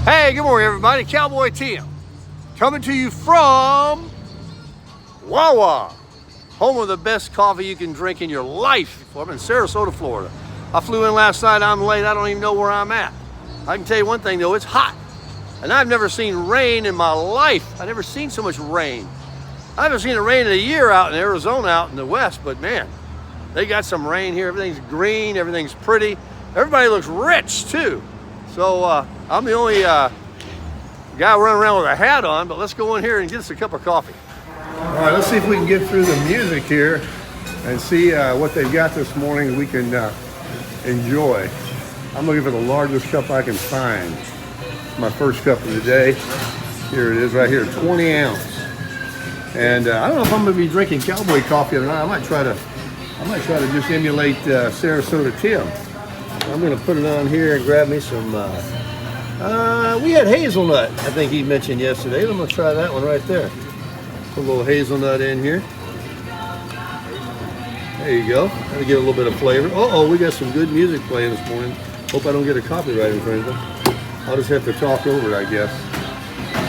Hey, good morning, everybody. Cowboy Tim coming to you from Wawa, home of the best coffee you can drink in your life. I'm in Sarasota, Florida. I flew in last night. I'm late. I don't even know where I'm at. I can tell you one thing, though. It's hot. And I've never seen rain in my life. I've never seen so much rain. I haven't seen it rain in a year out in Arizona, out in the west, but man, they got some rain here. Everything's green. Everything's pretty. Everybody looks rich, too. So I'm the only guy running around with a hat on, but let's go in here and get us a cup of coffee. All right, let's see if we can get through the music here and see what they've got this morning we can enjoy. I'm looking for the largest cup I can find. My first cup of the day. Here it is right here, 20 ounce. And I don't know if I'm gonna be drinking cowboy coffee or not. I might try to just emulate Sarasota Tim. I'm gonna put it on here and grab me some, we had hazelnut, I think he mentioned yesterday. I'm gonna try that one right there. Put a little hazelnut in here. There you go, gotta get a little bit of flavor. Uh-oh, we got some good music playing this morning. Hope I don't get a copyright infringement. I'll just have to talk over it, I guess.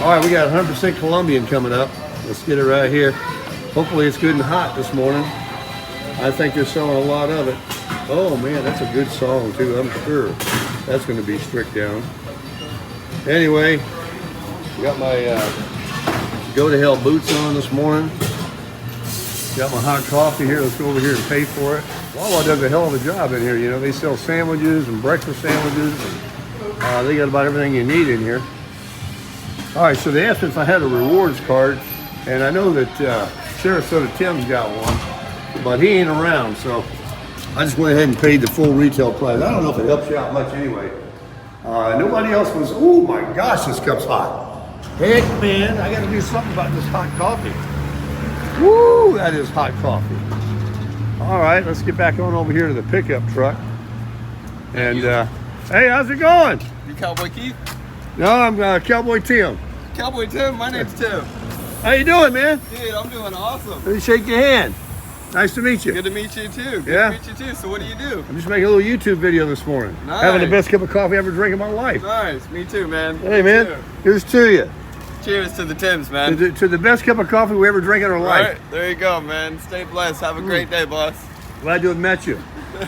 All right, we got 100% Colombian coming up. Let's get it right here. Hopefully it's good and hot this morning. I think they're selling a lot of it. Oh man, that's a good song too, I'm sure. That's gonna be strict down. Anyway, got my go to hell boots on this morning. Got my hot coffee here. Let's go over here and pay for it. Wawa does a hell of a job in here. You know, they sell sandwiches and breakfast sandwiches. And, they got about everything you need in here. All right, so they asked me if I had a rewards card, and I know that Sarasota Tim's got one, but he ain't around, so I just went ahead and paid the full retail price. I don't know if it helps you out much anyway. Nobody else was, oh my gosh, this cup's hot. Heck, man, I gotta do something about this hot coffee. Woo, that is hot coffee. All right, let's get back on over here to the pickup truck. And, hey, how's it going? You Cowboy Keith? No, I'm Cowboy Tim. Cowboy Tim, my name's Tim. How you doing, man? Dude, I'm doing awesome. Let me shake your hand. Nice to meet you. Good to meet you too. Good Yeah. to meet you too. So what do you do? I'm just making a little YouTube video this morning. Nice. Having the best cup of coffee I ever drank in my life. Nice. Me too, man. Hey, Me man. too. Here's to you. Cheers to the Tims, man. To the best cup of coffee we ever drank in our All life. right, there you go, man. Stay blessed. Have a great day, boss. Glad to have met you.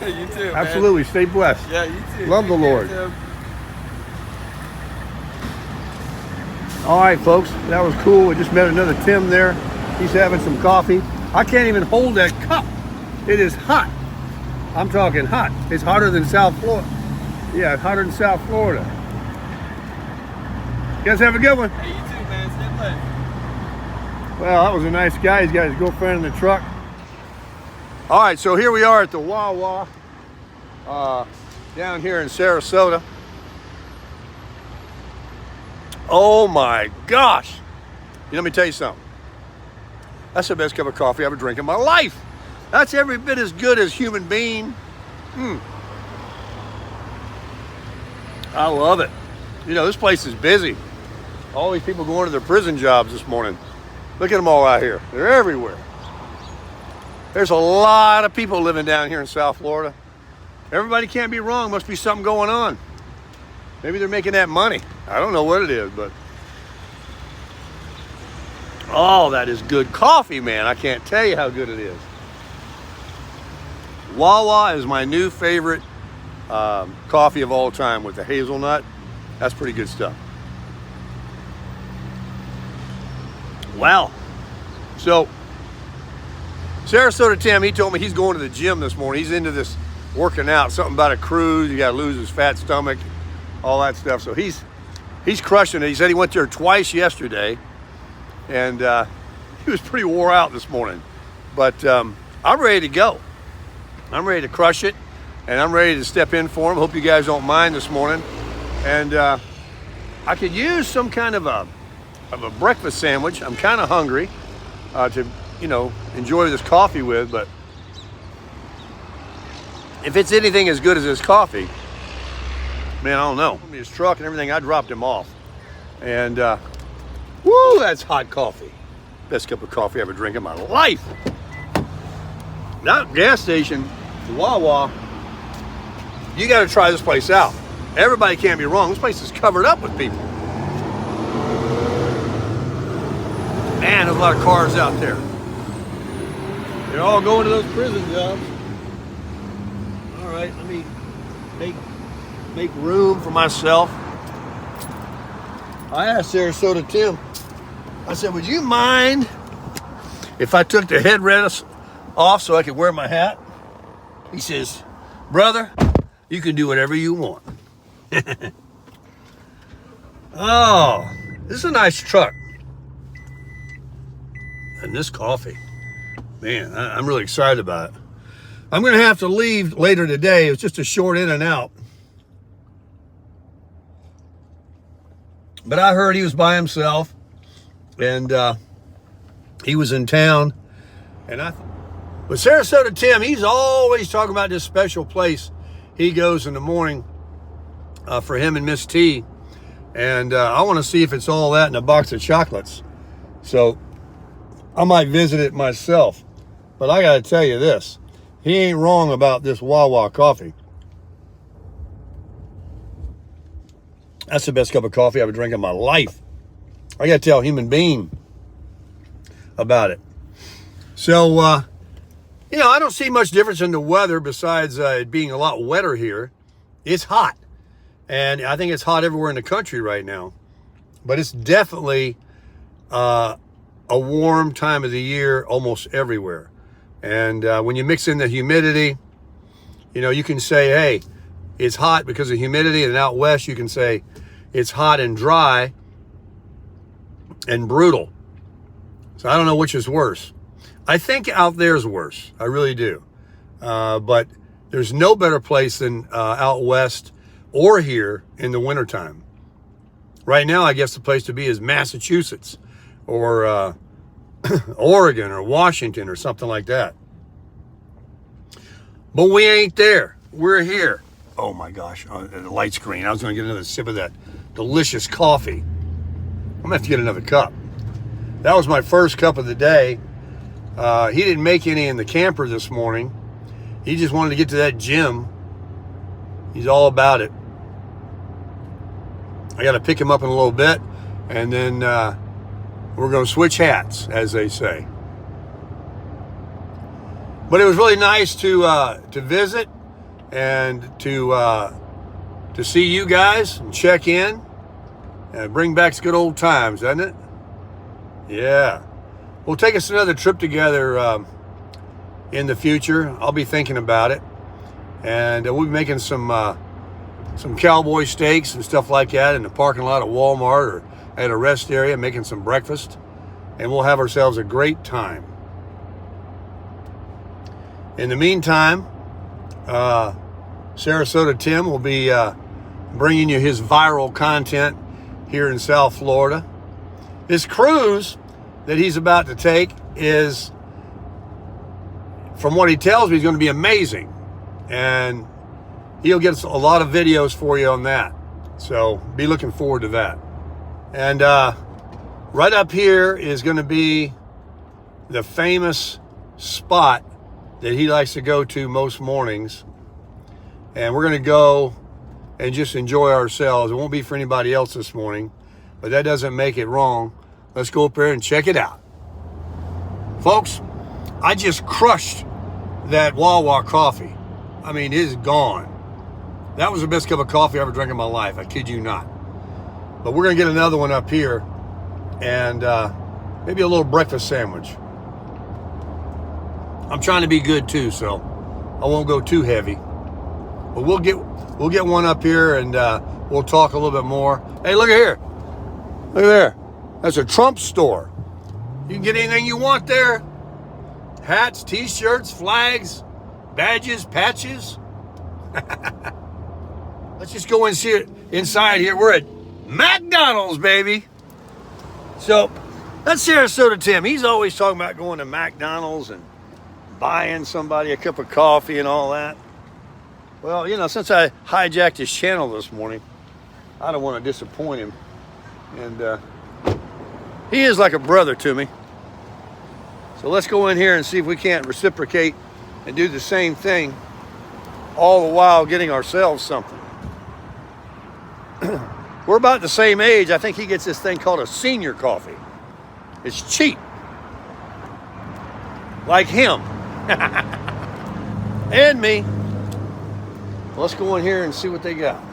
You too, Absolutely. Stay blessed. Man. Yeah, you too. Love the Take care, Lord. Tim. All right, folks. That was cool. We just met another Tim there. He's having some coffee. I can't even hold that cup. It is hot. I'm talking hot. It's hotter than South Florida. Yeah, it's hotter than South Florida. You guys have a good one. Hey, you too, man. Stay blessed. Well, that was a nice guy. He's got his girlfriend in the truck. All right, so here we are at the Wawa down here in Sarasota. Oh my gosh. Let me tell you something. That's the best cup of coffee I've ever drank in my life. That's every bit as good as human being. I love it. You know, this place is busy. All these people going to their prison jobs this morning. Look at them all out here. They're everywhere. There's a lot of people living down here in South Florida. Everybody can't be wrong. Must be something going on. Maybe they're making that money. I don't know what it is, but oh, that is good coffee, man. I can't tell you how good it is. Wawa is my new favorite coffee of all time with the hazelnut. That's pretty good stuff. Wow. So, Sarasota Tim, he told me he's going to the gym this morning. He's into this working out, something about a cruise. You got to lose his fat stomach, all that stuff. So he's crushing it. He said he went there twice yesterday, and he was pretty wore out this morning. But I'm ready to go. I'm ready to crush it, and I'm ready to step in for him. Hope you guys don't mind this morning. And I could use some kind of a breakfast sandwich. I'm kind of hungry to, you know, enjoy this coffee with, but if it's anything as good as this coffee, man, I don't know. His truck and everything, I dropped him off. And, woo, that's hot coffee. Best cup of coffee I ever drank in my life. Not gas station, the Wawa. You got to try this place out. Everybody can't be wrong. This place is covered up with people. Man, there's a lot of cars out there. They're all going to those prison jobs. All right, let me make room for myself. I asked Sarasota Tim, I said, would you mind if I took the headrest off so I could wear my hat? He says, brother, you can do whatever you want. Oh, this is a nice truck. And this coffee, man, I'm really excited about it. I'm going to have to leave later today. It's just a short in and out. But I heard he was by himself, and he was in town. But Sarasota Tim, he's always talking about this special place he goes in the morning for him and Miss T. And I want to see if it's all that in a box of chocolates. So I might visit it myself. But I got to tell you this. He ain't wrong about this Wawa coffee. That's the best cup of coffee I've ever drank in my life. I got to tell Human Being about it. So, I don't see much difference in the weather besides it being a lot wetter here. It's hot. And I think it's hot everywhere in the country right now. But it's definitely a warm time of the year almost everywhere. And when you mix in the humidity, you can say, hey, it's hot because of humidity. And out west, you can say it's hot and dry and brutal. So I don't know which is worse. I think out there is worse. I really do. But there's no better place than out west or here in the wintertime. Right now, I guess the place to be is Massachusetts or Oregon or Washington or something like that. But we ain't there. We're here. Oh my gosh, the light screen. I was going to get another sip of that delicious coffee. I'm going to have to get another cup. That was my first cup of the day. He didn't make any in the camper this morning. He just wanted to get to that gym. He's all about it. I got to pick him up in a little bit, and then we're going to switch hats, as they say. But it was really nice to visit and to see you guys and check in and bring back some good old times, doesn't it? Yeah. We'll take us another trip together in the future. I'll be thinking about it, and we'll be making some cowboy steaks and stuff like that in the parking lot of Walmart or at a rest area, making some breakfast, and we'll have ourselves a great time. In the meantime, Sarasota Tim will be bringing you his viral content here in South Florida. This cruise that he's about to take is, from what he tells me, is going to be amazing. And he'll get a lot of videos for you on that. So be looking forward to that. And right up here is going to be the famous spot that he likes to go to most mornings. And we're going to go and just enjoy ourselves. It won't be for anybody else this morning, but that doesn't make it wrong. Let's go up there and check it out. Folks, I just crushed that Wawa coffee. I mean, it is gone. That was the best cup of coffee I ever drank in my life. I kid you not. But we're going to get another one up here and maybe a little breakfast sandwich. I'm trying to be good too, so I won't go too heavy. But we'll get one up here and we'll talk a little bit more. Hey, look at here. Look at there. That's a Trump store. You can get anything you want there. Hats, t-shirts, flags, badges, patches. Let's just go inside here. We're at McDonald's, baby. So that's Sarasota Tim. He's always talking about going to McDonald's and buying somebody a cup of coffee and all that. Well, since I hijacked his channel this morning, I don't want to disappoint him. And he is like a brother to me. So let's go in here and see if we can't reciprocate and do the same thing, all the while getting ourselves something. We're about the same age. I think he gets this thing called a senior coffee. It's cheap. Like him. And me. Let's go in here and see what they got.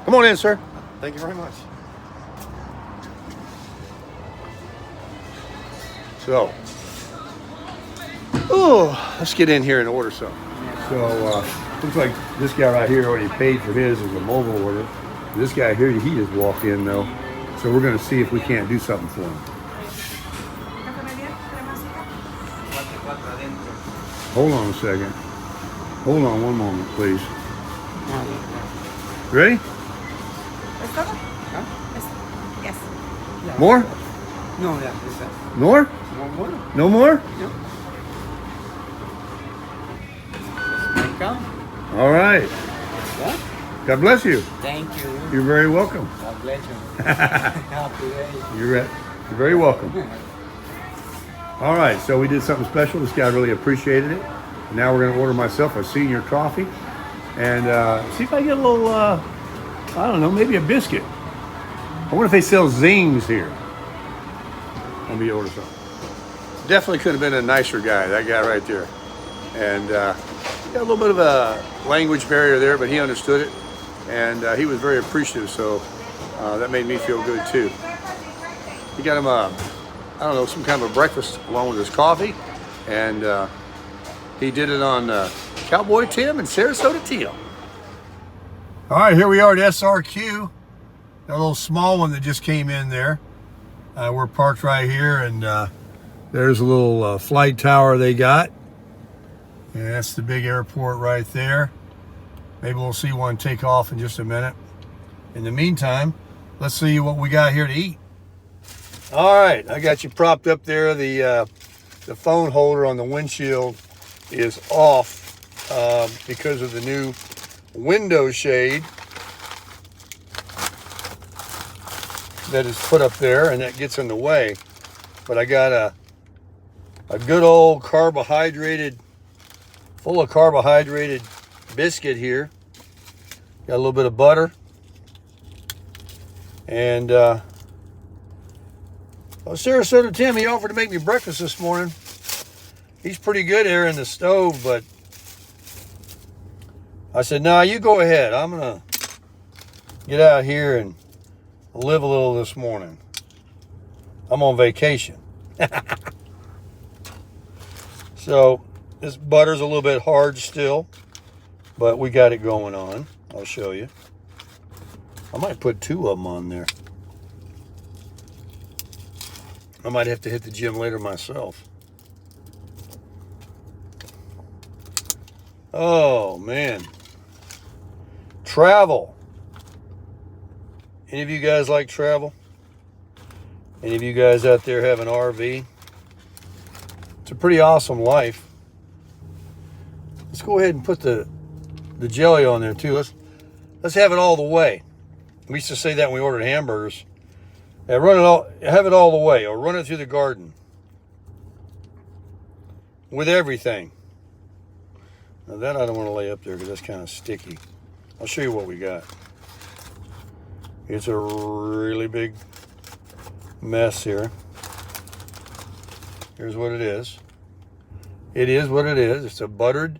Come on in, sir. Thank you very much. So, let's get in here and order something. So, looks like this guy right here already paid for his as a mobile order. This guy here, he just walked in though. So we're going to see if we can't do something for him. Hold on a second. Hold on one moment, please. Ready? Yes. More? No, yeah, it's that. More? No more. No more? No. Welcome. All right. Yeah. God bless you. Thank you. You're very welcome. God bless you. Happy day. You're very welcome. All right, so we did something special. This guy really appreciated it. Now we're going to order myself a senior coffee and see if I get a little, I don't know, maybe a biscuit. I wonder if they sell zings here. Let me order something. Definitely could have been a nicer guy, that guy right there. And got a little bit of a language barrier there, but he understood it. And he was very appreciative, so that made me feel good too. He got him I don't know, some kind of a breakfast along with his coffee. And he did it on Cowboy Tim and Sarasota Tim. All right, here we are at SRQ. That little small one that just came in there. We're parked right here, and there's a little flight tower they got. And that's the big airport right there. Maybe we'll see one take off in just a minute. In the meantime, let's see what we got here to eat. All right, I got you propped up there. The phone holder on the windshield is off because of the new window shade that is put up there, and that gets in the way. But I got a good old carbohydrated, full of carbohydrated biscuit here. Got a little bit of butter. And Sarasota Tim, he offered to make me breakfast this morning. He's pretty good here in the stove, but I said, nah, you go ahead. I'm going to get out here and live a little this morning. I'm on vacation. So this butter's a little bit hard still, but we got it going on. I'll show you. I might put 2 of them on there. I might have to hit the gym later myself. Oh, man. Travel. Any of you guys like travel? Any of you guys out there have an RV? It's a pretty awesome life. Let's go ahead and put the jelly on there too. Let's have it all the way. We used to say that when we ordered hamburgers. Yeah, have it all the way, or run it through the garden. With everything. Now that I don't want to lay up there because that's kind of sticky. I'll show you what we got. It's a really big mess here. Here's what it is. It is what it is. It's a buttered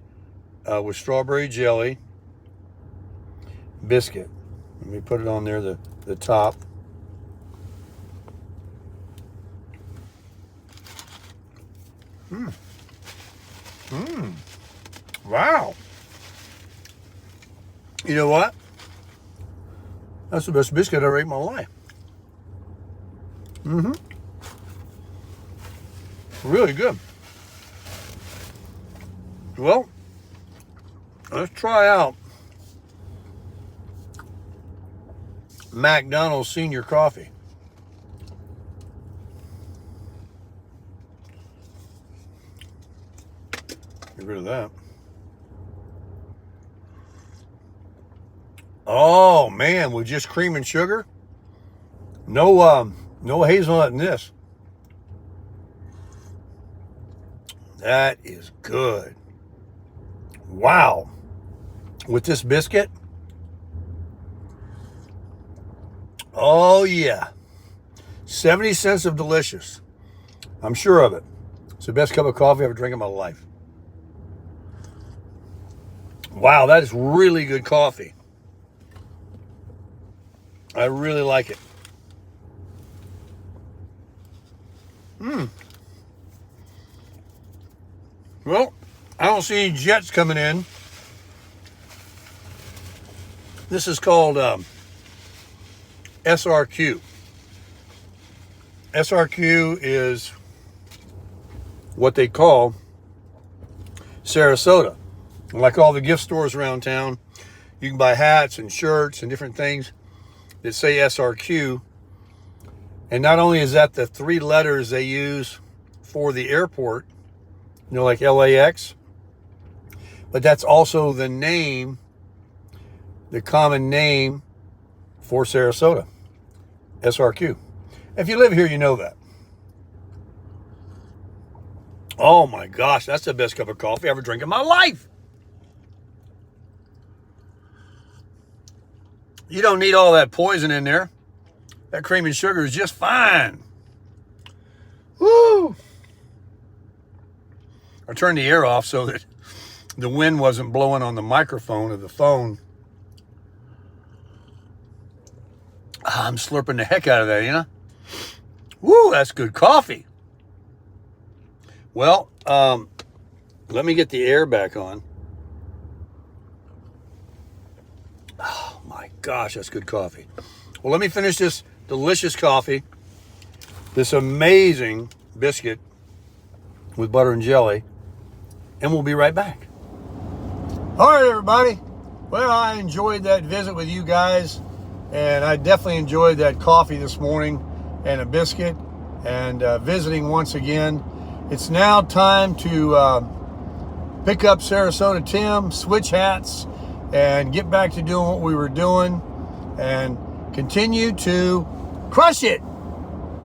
with strawberry jelly biscuit. Let me put it on there, the top. Wow. You know what? That's the best biscuit I ever ate in my life. Really good. Well, let's try out McDonald's Senior Coffee. Get rid of that. Oh man, with just cream and sugar. No hazelnut in this. That is good. Wow. With this biscuit. Oh yeah. 70 cents of delicious. I'm sure of it. It's the best cup of coffee I've ever drank in my life. Wow, that is really good coffee. I really like it. Well, I don't see any jets coming in. This is called SRQ. SRQ is what they call Sarasota. Like all the gift stores around town, you can buy hats and shirts and different things that say SRQ. And not only is that the 3 letters they use for the airport, you know, like LAX, but that's also the name, the common name for Sarasota, SRQ. If you live here, you know that. Oh my gosh, that's the best cup of coffee I ever drank in my life. You don't need all that poison in there. That cream and sugar is just fine. Woo! I turned the air off so that the wind wasn't blowing on the microphone of the phone. I'm slurping the heck out of that, you know? Woo, that's good coffee. Well, let me get the air back on. Oh my gosh, that's good coffee. Well, let me finish this delicious coffee, this amazing biscuit with butter and jelly, and we'll be right back. All right, everybody. Well, I enjoyed that visit with you guys, and I definitely enjoyed that coffee this morning and a biscuit and visiting once again. It's now time to pick up Sarasota Tim, switch hats, and get back to doing what we were doing and continue to crush it.